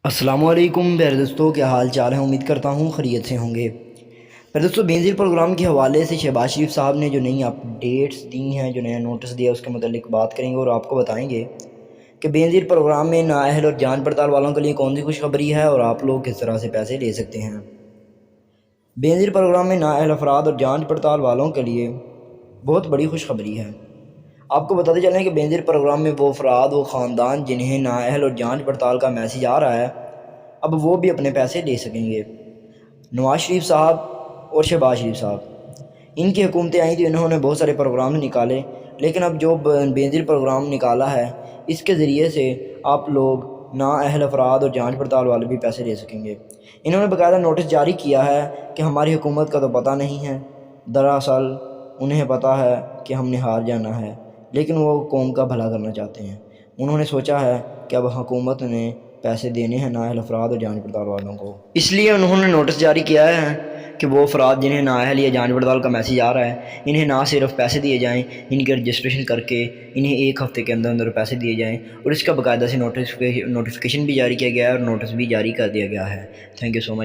السلام علیکم پیارے دوستوں، کیا حال چال ہے؟ امید کرتا ہوں خیریت سے ہوں گے۔ پیارے دوستوں، بینظیر پروگرام کے حوالے سے شہباز شریف صاحب نے جو نئی اپڈیٹس دی ہیں، جو نیا نوٹس دیا، اس کے متعلق بات کریں گے اور آپ کو بتائیں گے کہ بینظیر پروگرام میں نااہل اور جانچ پڑتال والوں کے لیے کون سی خوشخبری ہے اور آپ لوگ کس طرح سے پیسے لے سکتے ہیں۔ بینظیر پروگرام میں نااہل افراد اور جانچ پڑتال والوں کے لیے بہت بڑی خوشخبری ہے۔ آپ کو بتاتے چلیں کہ بینظیر پروگرام میں وہ افراد و خاندان جنہیں نااہل اور جانچ پڑتال کا میسیج آ رہا ہے، اب وہ بھی اپنے پیسے لے سکیں گے۔ نواز شریف صاحب اور شہباز شریف صاحب، ان کی حکومتیں آئیں تھیں، انہوں نے بہت سارے پروگرام نکالے، لیکن اب جو بینظیر پروگرام نکالا ہے، اس کے ذریعے سے آپ لوگ نااہل افراد اور جانچ پڑتال والے بھی پیسے لے سکیں گے۔ انہوں نے باقاعدہ نوٹس جاری کیا ہے کہ ہماری حکومت کا تو پتہ نہیں ہے، دراصل انہیں پتہ ہے کہ ہم نے ہار جانا ہے، لیکن وہ قوم کا بھلا کرنا چاہتے ہیں۔ انہوں نے سوچا ہے کہ اب حکومت نے پیسے دینے ہیں نااہل افراد اور جانچ پڑتال والوں کو، اس لیے انہوں نے نوٹس جاری کیا ہے کہ وہ افراد جنہیں نااہل یا جانچ پڑتال کا میسیج آ رہا ہے، انہیں نہ صرف پیسے دیے جائیں، ان کی رجسٹریشن کر کے انہیں 1 ہفتے کے اندر پیسے دیے جائیں، اور اس کا باقاعدہ سے نوٹیفیکیشن بھی جاری کیا گیا ہے اور نوٹس بھی جاری کر دیا گیا ہے۔ Thank you so much.